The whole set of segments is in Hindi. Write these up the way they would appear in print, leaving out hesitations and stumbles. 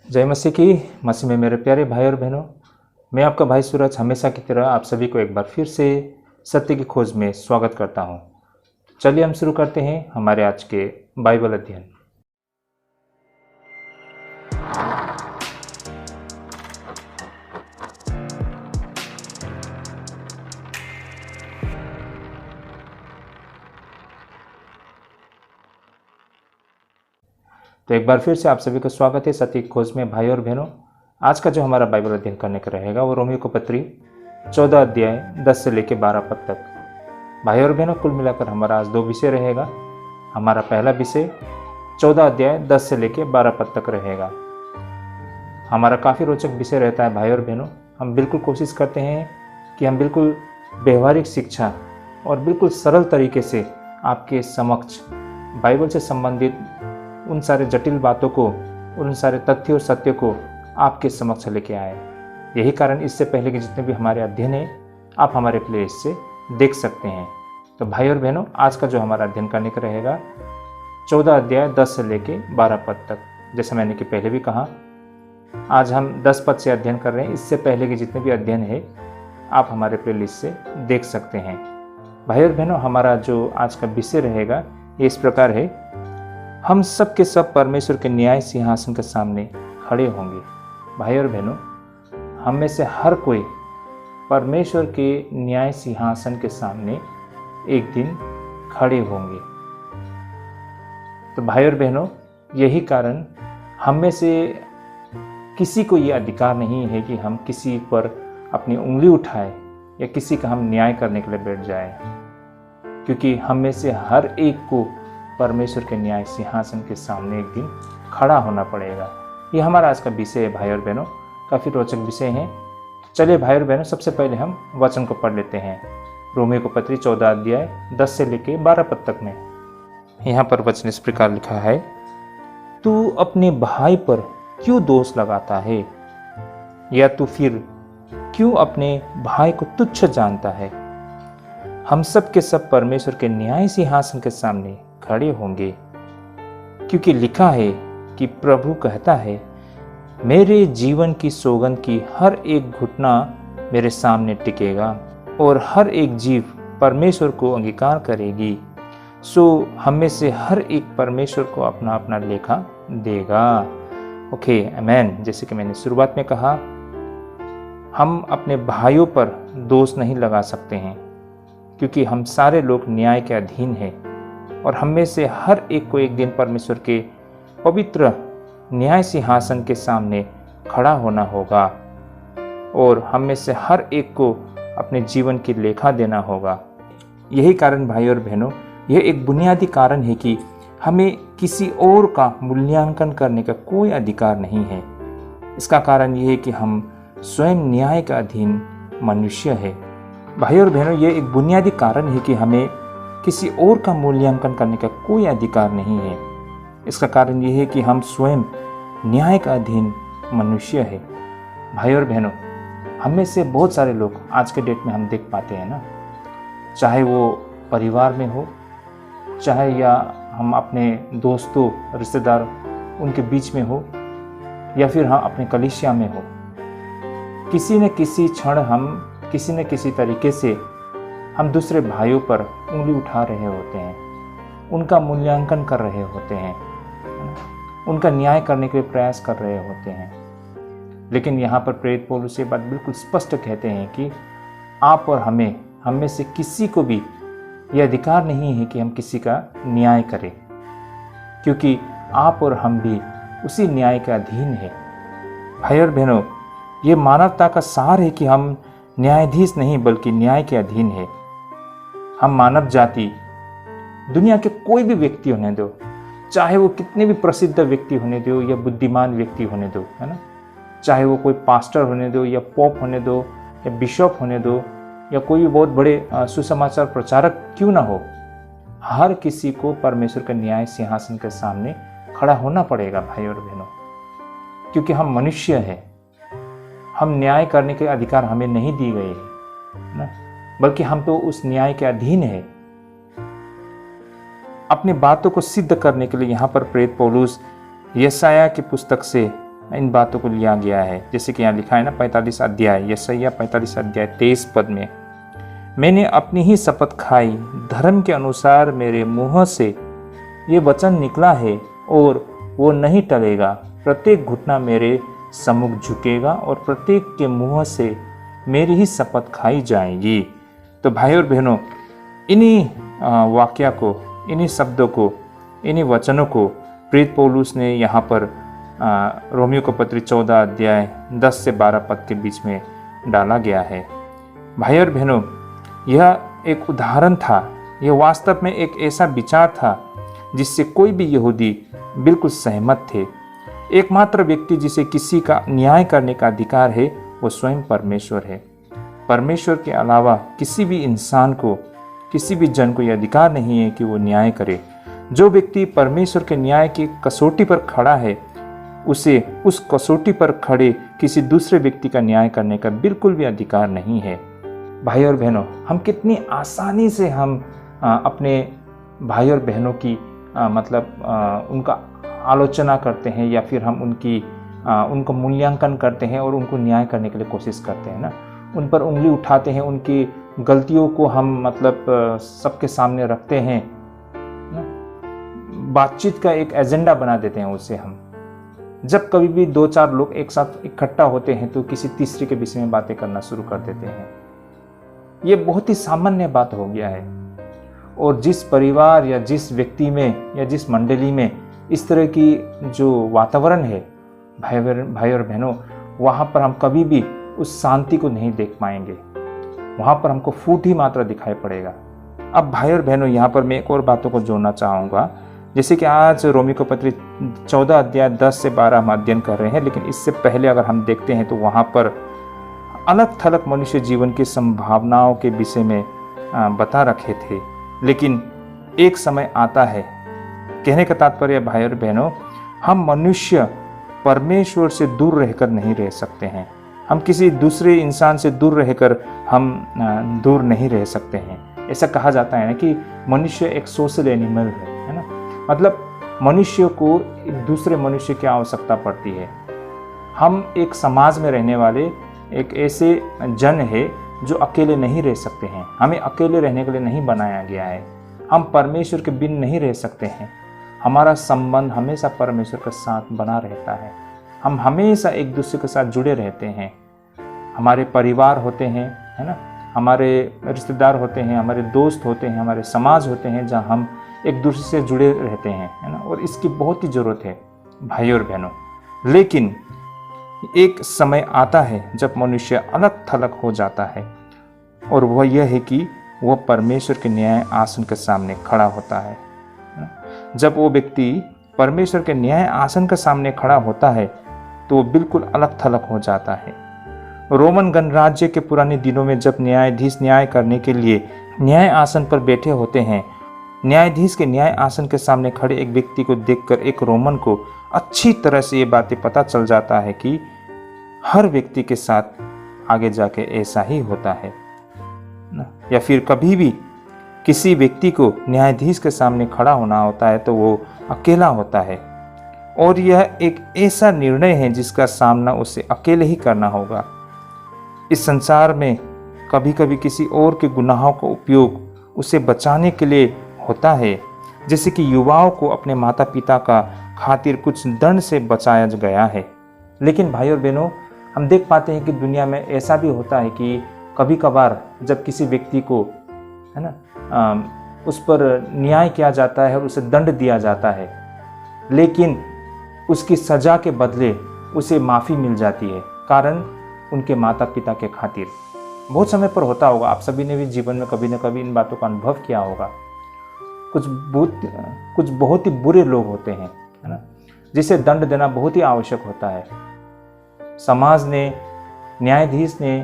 जय मसीह की। मसीह में मेरे प्यारे भाई और बहनों, मैं आपका भाई सूरज हमेशा की तरह आप सभी को एक बार फिर से सत्य की खोज में स्वागत करता हूं। चलिए हम शुरू करते हैं हमारे आज के बाइबल अध्ययन। तो एक बार फिर से आप सभी का स्वागत है सत्य की खोज में भाई और बहनों। आज का जो हमारा बाइबल अध्ययन करने का रहेगा वो रोमियो को पत्री 14 अध्याय 10 से लेकर 12 पद तक। भाई और बहनों, कुल मिलाकर हमारा आज 2 विषय रहेगा। हमारा पहला विषय 14 अध्याय 10 से लेकर 12 पद तक रहेगा। हमारा काफ़ी रोचक विषय रहता है भाई और बहनों। हम बिल्कुल कोशिश करते हैं कि हम बिल्कुल व्यवहारिक शिक्षा और बिल्कुल सरल तरीके से आपके समक्ष बाइबल से संबंधित उन सारे जटिल बातों को, उन सारे तथ्य और सत्य को आपके समक्ष लेके आए। यही कारण इससे पहले के जितने भी हमारे अध्ययन हैं आप हमारे प्लेलिस्ट से देख सकते हैं। तो भाई और बहनों, आज का जो हमारा अध्ययन करने का रहेगा 14 अध्याय 10 से लेके 12 पद तक। जैसे मैंने कि पहले भी कहा, आज हम 10 पद से अध्ययन कर रहे हैं। इससे पहले के जितने भी अध्ययन है आप हमारे प्लेलिस्ट से देख सकते हैं। भाई और बहनों, हमारा जो आज का विषय रहेगा ये इस प्रकार है, हम सब के सब परमेश्वर के न्याय सिंहासन के सामने खड़े होंगे। भाई और बहनों, हम में से हर कोई परमेश्वर के न्याय सिंहासन के सामने एक दिन खड़े होंगे। तो भाई और बहनों, यही कारण हम में से किसी को ये अधिकार नहीं है कि हम किसी पर अपनी उंगली उठाएं या किसी का हम न्याय करने के लिए बैठ जाएं, क्योंकि हम में से हर एक को परमेश्वर के न्याय सिंहासन के सामने एक दिन खड़ा होना पड़ेगा। ये हमारा आज का विषय है भाई और बहनों। काफ़ी रोचक विषय हैं। चलिए भाई और बहनों, सबसे पहले हम वचन को पढ़ लेते हैं। रोमियो को पत्री 14 अध्याय 10 से लेके 12 पद तक में यहाँ पर वचन इस प्रकार लिखा है, तू अपने भाई पर क्यों दोष लगाता है, या तू फिर क्यों अपने भाई को तुच्छ जानता है। हम सब के सब परमेश्वर के न्याय सिंहासन के सामने खड़े होंगे, क्योंकि लिखा है कि प्रभु कहता है, मेरे जीवन की सौगंध की हर एक घुटना मेरे सामने टिकेगा और हर एक जीव परमेश्वर को अंगीकार करेगी। सो हम में से हर एक परमेश्वर को अपना अपना लेखा देगा। ओके, आमेन। जैसे कि मैंने शुरुआत में कहा, हम अपने भाइयों पर दोष नहीं लगा सकते हैं, क्योंकि हम सारे लोग न्याय के अधीन हैं और हम में से हर एक को एक दिन परमेश्वर के पवित्र न्याय सिंहासन के सामने खड़ा होना होगा और हम में से हर एक को अपने जीवन की लेखा देना होगा। यही कारण भाई और बहनों, यह एक बुनियादी कारण है कि हमें किसी और का मूल्यांकन करने का कोई अधिकार नहीं है। इसका कारण यह है कि हम स्वयं न्याय का अधीन मनुष्य है। भाई और बहनों, यह एक बुनियादी कारण है कि हमें किसी और का मूल्यांकन करने का कोई अधिकार नहीं है। इसका कारण यह है कि हम स्वयं न्याय का अधीन मनुष्य है। भाई और बहनों, हम में से बहुत सारे लोग आज के डेट में हम देख पाते हैं ना, चाहे वो परिवार में हो, चाहे या हम अपने दोस्तों रिश्तेदार उनके बीच में हो, या फिर हम अपने कलीसिया में हो, किसी न किसी क्षण हम किसी न किसी तरीके से हम दूसरे भाइयों पर उंगली उठा रहे होते हैं, उनका मूल्यांकन कर रहे होते हैं, उनका न्याय करने के लिए प्रयास कर रहे होते हैं। लेकिन यहाँ पर प्रेरित पौलुस ये बात बिल्कुल स्पष्ट कहते हैं कि आप और हम में से किसी को भी ये अधिकार नहीं है कि हम किसी का न्याय करें, क्योंकि आप और हम भी उसी न्याय के अधीन है। भाई और बहनों, ये मानवता का सार है कि हम न्यायाधीश नहीं बल्कि न्याय के अधीन है। हम मानव जाति, दुनिया के कोई भी व्यक्ति होने दो, चाहे वो कितने भी प्रसिद्ध व्यक्ति होने दो या बुद्धिमान व्यक्ति होने दो, है ना, चाहे वो कोई पास्टर होने दो या पोप होने दो या बिशप होने दो या कोई भी बहुत बड़े सुसमाचार प्रचारक क्यों ना हो, हर किसी को परमेश्वर के न्याय सिंहासन के सामने खड़ा होना पड़ेगा भाई और बहनों, क्योंकि हम मनुष्य हैं। हम न्याय करने के अधिकार हमें नहीं दी गए है ना, बल्कि हम तो उस न्याय के अधीन है। अपनी बातों को सिद्ध करने के लिए यहाँ पर प्रेरित पौलुस यशायाह की पुस्तक से इन बातों को लिया गया है। जैसे कि यहाँ लिखा है ना 45 अध्याय, यशायाह 45 अध्याय 23 पद में, मैंने अपनी ही शपथ खाई, धर्म के अनुसार मेरे मुंह से ये वचन निकला है और वो नहीं टलेगा। प्रत्येक घुटना मेरे सम्मुख झुकेगा और प्रत्येक के मुंह से मेरी ही शपथ खाई जाएगी। तो भाई और बहनों, इन्हीं वाक्य को, इन्हीं शब्दों को, इन्हीं वचनों को प्रेरित पौलुस ने यहाँ पर रोमियो को पत्री 14 अध्याय 10 से 12 पद के बीच में डाला गया है। भाई और बहनों, यह एक उदाहरण था, यह वास्तव में एक ऐसा विचार था जिससे कोई भी यहूदी बिल्कुल सहमत थे। एकमात्र व्यक्ति जिसे किसी का न्याय करने का अधिकार है वो स्वयं परमेश्वर है। परमेश्वर के अलावा किसी भी इंसान को, किसी भी जन को यह अधिकार नहीं है कि वो न्याय करे। जो व्यक्ति परमेश्वर के न्याय की कसौटी पर खड़ा है, उसे उस कसौटी पर खड़े किसी दूसरे व्यक्ति का न्याय करने का बिल्कुल भी अधिकार नहीं है। भाई और बहनों, हम कितनी आसानी से हम अपने भाई और बहनों की उनका आलोचना करते हैं, या फिर हम उनको मूल्यांकन करते हैं और उनको न्याय करने के लिए कोशिश करते हैं ना। उन पर उंगली उठाते हैं, उनकी गलतियों को हम सबके सामने रखते हैं, बातचीत का एक एजेंडा बना देते हैं उससे हम। जब कभी भी 2-4 लोग एक साथ इकट्ठा होते हैं तो किसी तीसरे के विषय में बातें करना शुरू कर देते हैं। ये बहुत ही सामान्य बात हो गया है। और जिस परिवार या जिस व्यक्ति में या जिस मंडली में इस तरह की जो वातावरण है भाई और बहनों, वहाँ पर हम कभी भी उस शांति को नहीं देख पाएंगे। वहाँ पर हमको फूट ही मात्रा दिखाई पड़ेगा। अब भाई और बहनों, यहाँ पर मैं एक और बातों को जोड़ना चाहूँगा। जैसे कि आज रोमी को पत्री 14 अध्याय 10 से 12 हम अध्ययन कर रहे हैं, लेकिन इससे पहले अगर हम देखते हैं तो वहाँ पर अलग थलग मनुष्य जीवन की संभावनाओं के विषय में बता रखे थे। लेकिन एक समय आता है, कहने का तात्पर्य भाई और बहनों, हम मनुष्य परमेश्वर से दूर रहकर नहीं रह सकते हैं। हम किसी दूसरे इंसान से दूर रहकर हम दूर नहीं रह सकते हैं। ऐसा कहा जाता है ना कि मनुष्य एक सोशल एनिमल है ना। मतलब मनुष्य को एक दूसरे मनुष्य की आवश्यकता पड़ती है। हम एक समाज में रहने वाले एक ऐसे जन है जो अकेले नहीं रह सकते हैं। हमें अकेले रहने के लिए नहीं बनाया गया है। हम परमेश्वर के बिन नहीं रह सकते हैं। हमारा संबंध हमेशा परमेश्वर के साथ बना रहता है। हम हमेशा एक दूसरे के साथ जुड़े रहते हैं। हमारे परिवार होते हैं, है ना, हमारे रिश्तेदार होते हैं, हमारे दोस्त होते हैं, हमारे समाज होते हैं, जहाँ हम एक दूसरे से जुड़े रहते हैं, है ना। और इसकी बहुत ही ज़रूरत है भाई और बहनों। लेकिन एक समय आता है जब मनुष्य अलग थलग हो जाता है, और वह यह है कि वह परमेश्वर के न्याय आसन के सामने खड़ा होता है। जब वो व्यक्ति परमेश्वर के न्याय आसन के सामने खड़ा होता है तो वो बिल्कुल अलग थलग हो जाता है। रोमन गणराज्य के पुराने दिनों में जब न्यायाधीश न्याय करने के लिए न्याय आसन पर बैठे होते हैं, न्यायाधीश के न्याय आसन के सामने खड़े एक व्यक्ति को देखकर एक रोमन को अच्छी तरह से ये बातें पता चल जाता है कि हर व्यक्ति के साथ आगे जाके ऐसा ही होता है ना। या फिर कभी भी किसी व्यक्ति को न्यायाधीश के सामने खड़ा होना होता है तो वो अकेला होता है, और यह एक ऐसा निर्णय है जिसका सामना उसे अकेले ही करना होगा। इस संसार में कभी कभी किसी और के गुनाहों का उपयोग उसे बचाने के लिए होता है। जैसे कि युवाओं को अपने माता पिता का खातिर कुछ दंड से बचाया गया है। लेकिन भाई और बहनों, हम देख पाते हैं कि दुनिया में ऐसा भी होता है कि कभी कभार जब किसी व्यक्ति को, है ना, उस पर न्याय किया जाता है और उसे दंड दिया जाता है, लेकिन उसकी सज़ा के बदले उसे माफ़ी मिल जाती है, कारण उनके माता पिता के खातिर। बहुत समय पर होता होगा, आप सभी ने भी जीवन में कभी न कभी इन बातों का अनुभव किया होगा। कुछ बहुत ही बुरे लोग होते हैं, है ना, जिसे दंड देना बहुत ही आवश्यक होता है। समाज ने, न्यायाधीश ने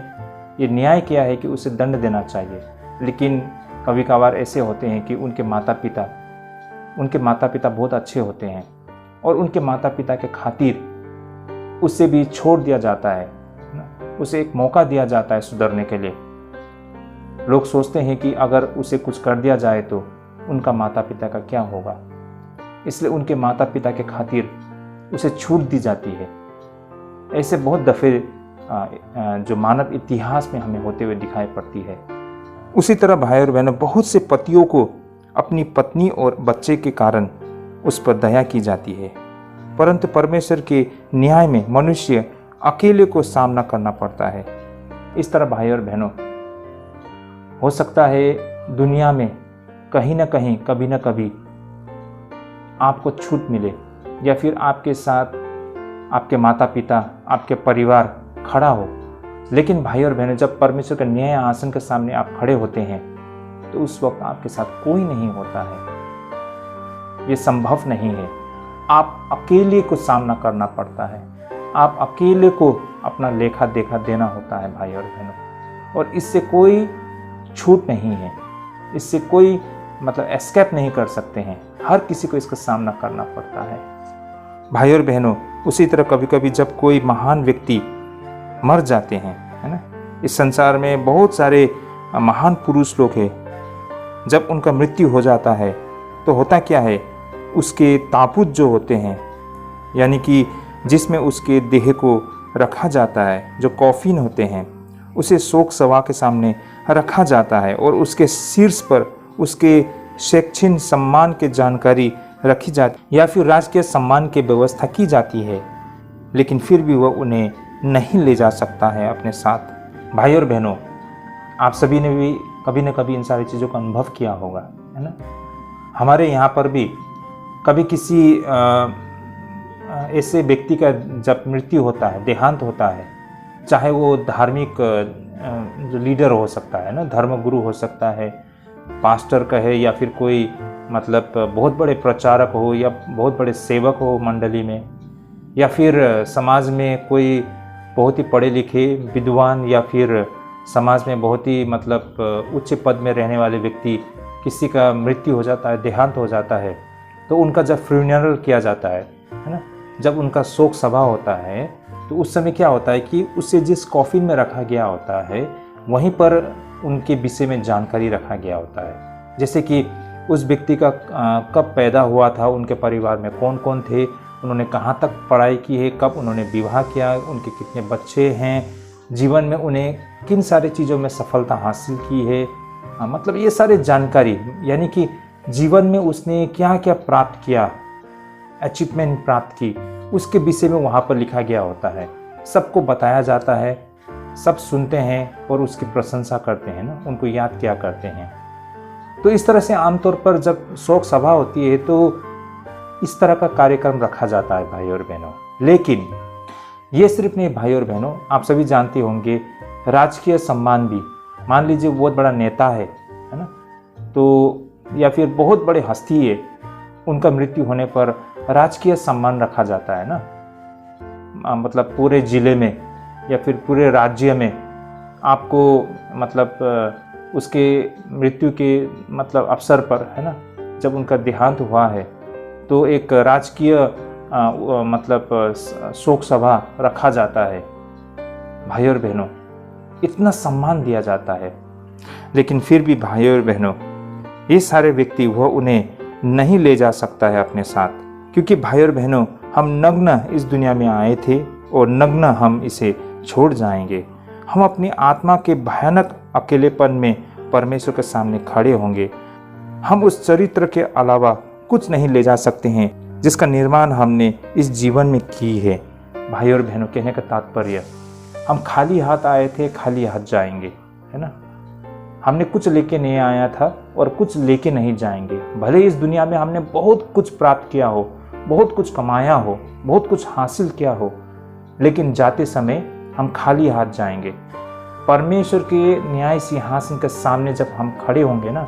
ये न्याय किया है कि उसे दंड देना चाहिए, लेकिन कभी कभार ऐसे होते हैं कि उनके माता पिता बहुत अच्छे होते हैं और उनके माता पिता के खातिर उसे भी छोड़ दिया जाता है, उसे एक मौका दिया जाता है सुधरने के लिए। लोग सोचते हैं कि अगर उसे कुछ कर दिया जाए तो उनका माता पिता का क्या होगा, इसलिए उनके माता पिता के खातिर उसे छूट दी जाती है। ऐसे बहुत दफ़े जो मानव इतिहास में हमें होते हुए दिखाई पड़ती है। उसी तरह भाई और बहनों, बहुत से पतियों को अपनी पत्नी और बच्चे के कारण उस पर दया की जाती है, परंतु परमेश्वर के न्याय में मनुष्य अकेले को सामना करना पड़ता है। इस तरह भाई और बहनों, हो सकता है दुनिया में कहीं ना कहीं, कभी ना कभी आपको छूट मिले, या फिर आपके साथ आपके माता पिता, आपके परिवार खड़ा हो, लेकिन भाई और बहनों, जब परमेश्वर के न्याय आसन के सामने आप खड़े होते हैं तो उस वक्त आपके साथ कोई नहीं होता है। ये संभव नहीं है। आप अकेले को सामना करना पड़ता है, आप अकेले को अपना लेखा देखा देना होता है भाई और बहनों, और इससे कोई छूट नहीं है, इससे कोई एस्केप नहीं कर सकते हैं। हर किसी को इसका सामना करना पड़ता है भाई और बहनों। उसी तरह कभी कभी जब कोई महान व्यक्ति मर जाते हैं, है ना, इस संसार में बहुत सारे महान पुरुष लोग हैं, जब उनका मृत्यु हो जाता है तो होता क्या है, उसके ताबूत जो होते हैं, यानी कि जिसमें उसके देह को रखा जाता है, जो कॉफिन होते हैं, उसे शोक सभा के सामने रखा जाता है और उसके शीर्ष पर उसके शैक्षणिक सम्मान की जानकारी रखी जाती, या फिर राजकीय सम्मान की व्यवस्था की जाती है, लेकिन फिर भी वह उन्हें नहीं ले जा सकता है अपने साथ। भाई और बहनों, आप सभी ने भी कभी न कभी इन सारी चीज़ों का अनुभव किया होगा, है ना। हमारे यहाँ पर भी कभी किसी ऐसे व्यक्ति का जब मृत्यु होता है, देहांत होता है, चाहे वो धार्मिक जो लीडर हो सकता है ना, धर्मगुरु हो सकता है, पास्टर कहे, या फिर कोई बहुत बड़े प्रचारक हो, या बहुत बड़े सेवक हो मंडली में, या फिर समाज में कोई बहुत ही पढ़े लिखे विद्वान, या फिर समाज में बहुत ही उच्च पद में रहने वाले व्यक्ति, किसी का मृत्यु हो जाता है, देहांत हो जाता है, तो उनका जब फ्यूनरल किया जाता है ना, जब उनका शोक सभा होता है, तो उस समय क्या होता है कि उसे जिस कॉफिन में रखा गया होता है वहीं पर उनके विषय में जानकारी रखा गया होता है। जैसे कि उस व्यक्ति का कब पैदा हुआ था, उनके परिवार में कौन कौन थे, उन्होंने कहाँ तक पढ़ाई की है, कब उन्होंने विवाह किया, उनके कितने बच्चे हैं, जीवन में उन्हें किन सारी चीज़ों में सफलता हासिल की है, ये सारे जानकारी, यानी कि जीवन में उसने क्या क्या प्राप्त किया, अचीवमेंट प्राप्त की, उसके विषय में वहाँ पर लिखा गया होता है। सबको बताया जाता है, सब सुनते हैं और उसकी प्रशंसा करते हैं ना, उनको याद किया करते हैं। तो इस तरह से आमतौर पर जब शोक सभा होती है तो इस तरह का कार्यक्रम रखा जाता है भाई और बहनों। लेकिन ये सिर्फ नहीं भाई और बहनों, आप सभी जानते होंगे राजकीय सम्मान भी, मान लीजिए बहुत बड़ा नेता है ना, तो या फिर बहुत बड़े हस्ती है, उनका मृत्यु होने पर राजकीय सम्मान रखा जाता है ना, पूरे जिले में या फिर पूरे राज्य में आपको उसके मृत्यु के अवसर पर, है ना, जब उनका देहांत हुआ है तो एक राजकीय शोक सभा रखा जाता है। भाई और बहनों, इतना सम्मान दिया जाता है, लेकिन फिर भी भाई और बहनों, ये सारे व्यक्ति वह उन्हें नहीं ले जा सकता है अपने साथ, क्योंकि भाई और बहनों, हम नग्न इस दुनिया में आए थे और नग्न हम इसे छोड़ जाएंगे। हम अपनी आत्मा के भयानक अकेलेपन में परमेश्वर के सामने खड़े होंगे। हम उस चरित्र के अलावा कुछ नहीं ले जा सकते हैं जिसका निर्माण हमने इस जीवन में की है। भाई और बहनों, कहने का तात्पर्य, हम खाली हाथ आए थे, खाली हाथ जाएंगे, है ना। हमने कुछ लेके नहीं आया था और कुछ लेके नहीं जाएंगे। भले इस दुनिया में हमने बहुत कुछ प्राप्त किया हो, बहुत कुछ कमाया हो, बहुत कुछ हासिल किया हो, लेकिन जाते समय हम खाली हाथ जाएंगे। परमेश्वर के न्याय सिंहासन के सामने जब हम खड़े होंगे ना,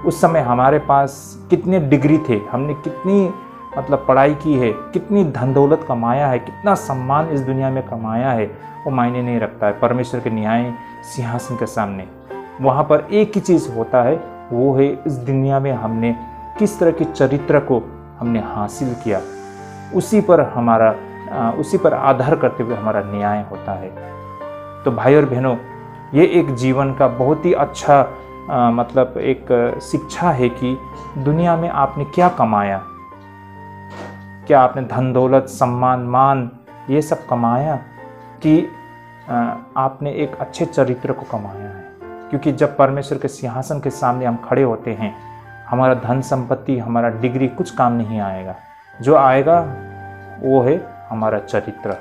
उस समय हमारे पास कितने डिग्री थे, हमने कितनी पढ़ाई की है, कितनी धन दौलत कमाया है, कितना सम्मान इस दुनिया में कमाया है, वो मायने नहीं रखता है। परमेश्वर के न्याय सिंहासन के सामने वहाँ पर एक ही चीज़ होता है, वो है इस दुनिया में हमने किस तरह के चरित्र को हमने हासिल किया, उसी पर आधार करते हुए हमारा न्याय होता है। तो भाई और बहनों, ये एक जीवन का बहुत ही अच्छा एक शिक्षा है कि दुनिया में आपने क्या कमाया, क्या आपने धन दौलत सम्मान मान ये सब कमाया कि आपने एक अच्छे चरित्र को कमाया है। क्योंकि जब परमेश्वर के सिंहासन के सामने हम खड़े होते हैं, हमारा धन संपत्ति, हमारा डिग्री कुछ काम नहीं आएगा। जो आएगा वो है हमारा चरित्र।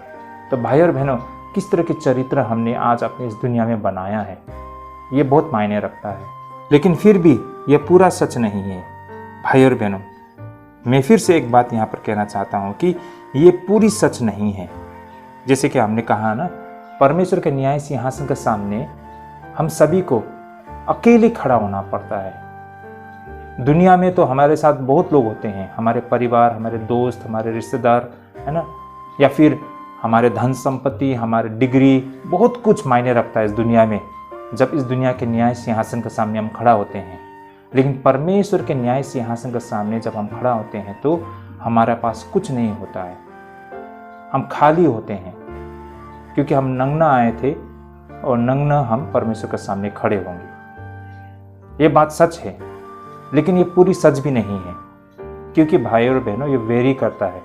तो भाई और बहनों, किस तरह के चरित्र हमने आज अपनी इस दुनिया में बनाया है, ये बहुत मायने रखता है। लेकिन फिर भी ये पूरा सच नहीं है। भाई और बहनों, मैं फिर से एक बात यहाँ पर कहना चाहता हूँ कि ये पूरी सच नहीं है। जैसे कि हमने कहा ना, परमेश्वर के न्याय सिंहासन के सामने हम सभी को अकेले खड़ा होना पड़ता है। दुनिया में तो हमारे साथ बहुत लोग होते हैं, हमारे परिवार, हमारे दोस्त, हमारे रिश्तेदार, है ना, या फिर हमारे धन संपत्ति, हमारे डिग्री, बहुत कुछ मायने रखता है इस दुनिया में जब इस दुनिया के न्याय सिंहासन के सामने हम खड़ा होते हैं। लेकिन परमेश्वर के न्याय सिंहासन के सामने जब हम खड़ा होते हैं तो हमारे पास कुछ नहीं होता है, हम खाली होते हैं, क्योंकि हम नंगना आए थे और नंगना हम परमेश्वर के सामने खड़े होंगे। ये बात सच है, लेकिन ये पूरी सच भी नहीं है, क्योंकि भाई और बहनों, ये वेरी करता है।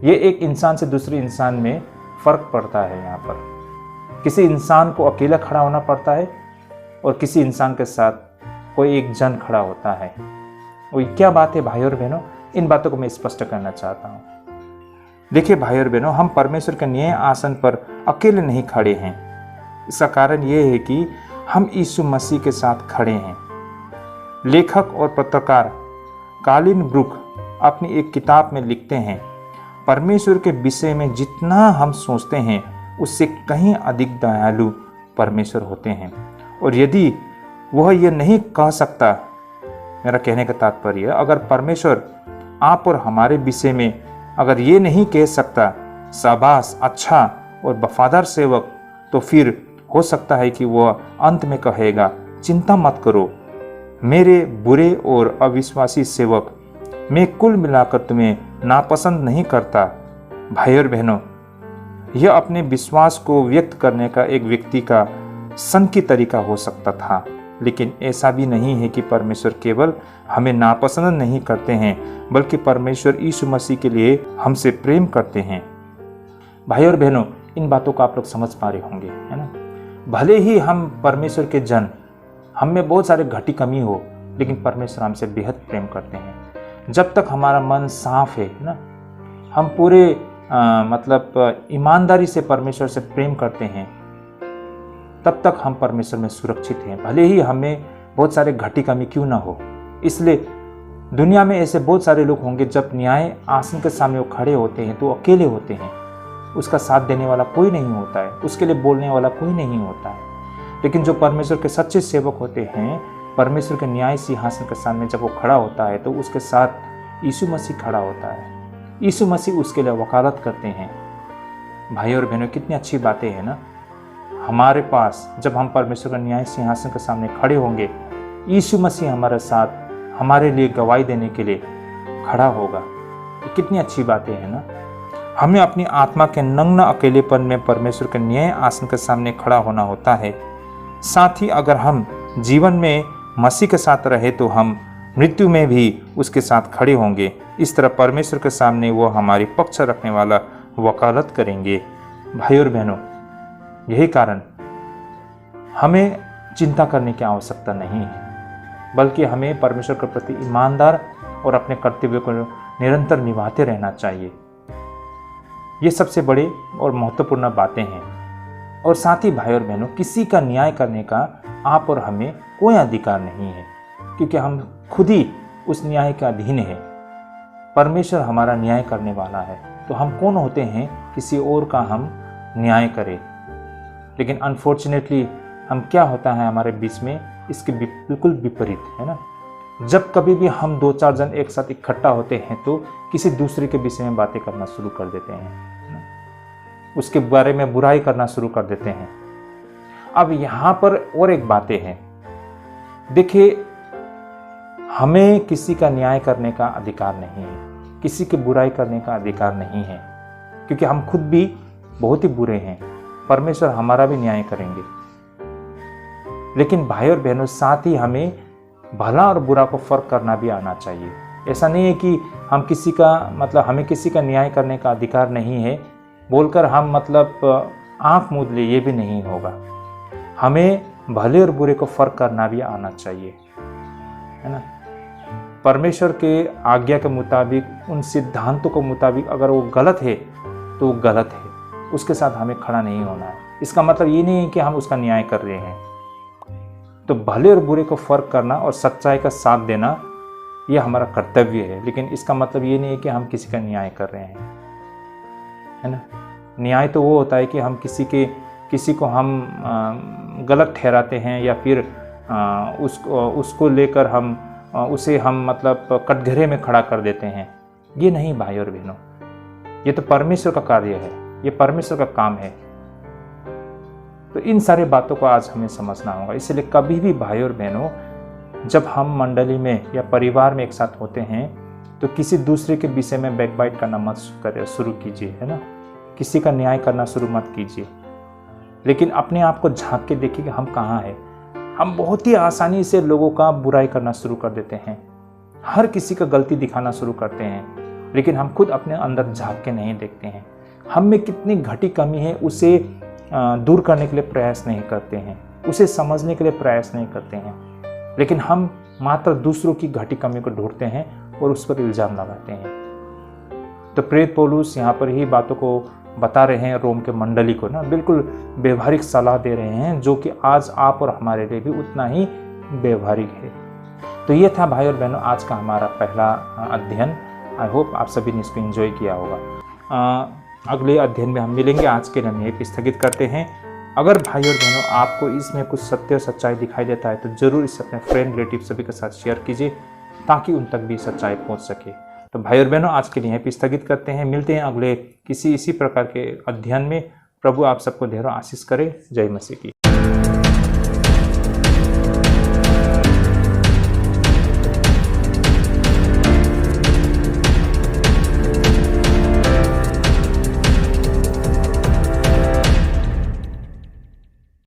ये एक इंसान से दूसरे इंसान में फर्क पड़ता है। यहाँ पर किसी इंसान को अकेला खड़ा होना पड़ता है और किसी इंसान के साथ कोई एक जन खड़ा होता है। वो क्या बात है भाई और बहनों, इन बातों को मैं स्पष्ट करना चाहता हूँ। देखिए भाई और बहनों, हम परमेश्वर के न्याय आसन पर अकेले नहीं खड़े हैं। इसका कारण ये है कि हम यीशु मसीह के साथ खड़े हैं। लेखक और पत्रकार कॉलिन ब्रूक अपनी एक किताब में लिखते हैं, परमेश्वर के विषय में जितना हम सोचते हैं उससे कहीं अधिक दयालु परमेश्वर होते हैं। और यदि वह यह नहीं कह सकता, मेरा कहने का तात्पर्य, अगर परमेश्वर आप और हमारे विषय में अगर ये नहीं कह सकता शाबाश, अच्छा और वफादार सेवक, तो फिर हो सकता है कि वह अंत में कहेगा, चिंता मत करो मेरे बुरे और अविश्वासी सेवक, मैं कुल मिलाकर तुम्हें नापसंद नहीं करता। भाई और बहनों, यह अपने विश्वास को व्यक्त करने का एक व्यक्ति का संकी तरीका हो सकता था, लेकिन ऐसा भी नहीं है कि परमेश्वर केवल हमें नापसंद नहीं करते हैं, बल्कि परमेश्वर यीशु मसीह के लिए हमसे प्रेम करते हैं। भाई और बहनों, इन बातों को आप लोग समझ पा रहे होंगे, है ना। भले ही हम परमेश्वर के जन, हम में बहुत सारे घटी कमी हो, लेकिन परमेश्वर हमसे बेहद प्रेम करते हैं। जब तक हमारा मन साफ है ना, हम पूरे मतलब ईमानदारी से परमेश्वर से प्रेम करते हैं, तब तक हम परमेश्वर में सुरक्षित हैं, भले ही हमें बहुत सारे घटी कमी क्यों ना हो। इसलिए दुनिया में ऐसे बहुत सारे लोग होंगे, जब न्याय आसन के सामने वो खड़े होते हैं तो अकेले होते हैं, उसका साथ देने वाला कोई नहीं होता है, उसके लिए बोलने वाला कोई नहीं होता है। लेकिन जो परमेश्वर के सच्चे सेवक होते हैं, परमेश्वर के न्याय सिंहासन के सामने जब वो खड़ा होता है तो उसके साथ यीशु मसीह खड़ा होता है। यीशु मसीह उसके लिए वकालत करते हैं। भाई और बहनों, कितनी अच्छी बातें हैं ना। हमारे पास जब हम परमेश्वर के न्याय सिंहासन के सामने खड़े होंगे, यीशु मसीह हमारे साथ हमारे लिए गवाही देने के लिए खड़ा होगा। ये कितनी अच्छी बातें हैं ना। हमें अपनी आत्मा के नग्न अकेलेपन में परमेश्वर के न्याय आसन के सामने खड़ा होना होता है। साथ ही अगर हम जीवन में मसीह के साथ रहे तो हम मृत्यु में भी उसके साथ खड़े होंगे। इस तरह परमेश्वर के सामने वो हमारी पक्ष रखने वाला वकालत करेंगे। भाई और बहनों, यही कारण हमें चिंता करने की आवश्यकता नहीं है, बल्कि हमें परमेश्वर के प्रति ईमानदार और अपने कर्तव्य को निरंतर निभाते रहना चाहिए। ये सबसे बड़े और महत्वपूर्ण बातें हैं। और साथ ही भाई और बहनों, किसी का न्याय करने का आप और हमें कोई अधिकार नहीं है, क्योंकि हम खुद ही उस न्याय के अधीन है। परमेश्वर हमारा न्याय करने वाला है, तो हम कौन होते हैं किसी और का हम न्याय करें। लेकिन अनफॉर्चुनेटली हम क्या होता है हमारे बीच में, इसके बिल्कुल विपरीत है ना। जब कभी भी हम 2-4 जन एक साथ इकट्ठा होते हैं तो किसी दूसरे के विषय में बातें करना शुरू कर देते हैं, उसके बारे में बुराई करना शुरू कर देते हैं। अब यहाँ पर और एक बातें हैं। देखिए, हमें किसी का न्याय करने का अधिकार नहीं है, किसी की बुराई करने का अधिकार नहीं है, क्योंकि हम खुद भी बहुत ही बुरे हैं। परमेश्वर हमारा भी न्याय करेंगे। लेकिन भाई और बहनों, साथ ही हमें भला और बुरा को फर्क करना भी आना चाहिए। ऐसा नहीं है कि हम किसी का मतलब हमें किसी का न्याय करने का अधिकार नहीं है, बोलकर हम मतलब आंख मूंद ले, ये भी नहीं होगा। हमें भले और बुरे को फर्क करना भी आना चाहिए, है ना। परमेश्वर के आज्ञा के मुताबिक, उन सिद्धांतों के मुताबिक अगर वो गलत है तो वो गलत है, उसके साथ हमें खड़ा नहीं होना है। इसका मतलब ये नहीं है कि हम उसका न्याय कर रहे हैं। तो भले और बुरे को फर्क करना और सच्चाई का साथ देना ये हमारा कर्तव्य है, लेकिन इसका मतलब ये नहीं है कि हम किसी का न्याय कर रहे हैं, है ना। न्याय तो वो होता है कि हम किसी को हम गलत ठहराते हैं या फिर उसको लेकर उसे हम मतलब कटघरे में खड़ा कर देते हैं। ये नहीं भाई और बहनों, ये तो परमेश्वर का कार्य है, ये परमेश्वर का काम है। तो इन सारी बातों को आज हमें समझना होगा। इसलिए कभी भी भाई और बहनों, जब हम मंडली में या परिवार में एक साथ होते हैं तो किसी दूसरे के विषय में बैकबाइट करना मत शुरू कीजिए, है ना। किसी का न्याय करना शुरू मत कीजिए, लेकिन अपने आप को झांक के देखिए कि हम कहाँ हैं। हम बहुत ही आसानी से लोगों का बुराई करना शुरू कर देते हैं, हर किसी का गलती दिखाना शुरू करते हैं, लेकिन हम खुद अपने अंदर झांक के नहीं देखते हैं। हम में कितनी घटी कमी है उसे दूर करने के लिए प्रयास नहीं करते हैं, उसे समझने के लिए प्रयास नहीं करते हैं, लेकिन हम मात्र दूसरों की घटी कमी को ढूंढते हैं और उस पर इल्ज़ाम लगाते हैं। तो प्रेरित पौलुस यहाँ पर ही बातों को बता रहे हैं रोम के मंडली को ना, बिल्कुल व्यवहारिक सलाह दे रहे हैं, जो कि आज आप और हमारे लिए भी उतना ही व्यवहारिक है। तो ये था भाई और बहनों आज का हमारा पहला अध्ययन। आई होप आप सभी ने इसको एंजॉय किया होगा। अगले अध्ययन में हम मिलेंगे। आज के लिए हम यहीं पे स्थगित करते हैं। अगर भाई और बहनों आपको इसमें कुछ सत्य और सच्चाई दिखाई देता है तो ज़रूर इसे अपने फ्रेंड रिलेटिव सभी के साथ शेयर कीजिए, ताकि उन तक भी सच्चाई पहुंच सके। तो भाई और बहनों आज के लिए यहीं पे स्थगित करते हैं। मिलते हैं अगले किसी इसी प्रकार के अध्ययन में। प्रभु आप सबको ढेरों आशीष करे। जय मसीह की।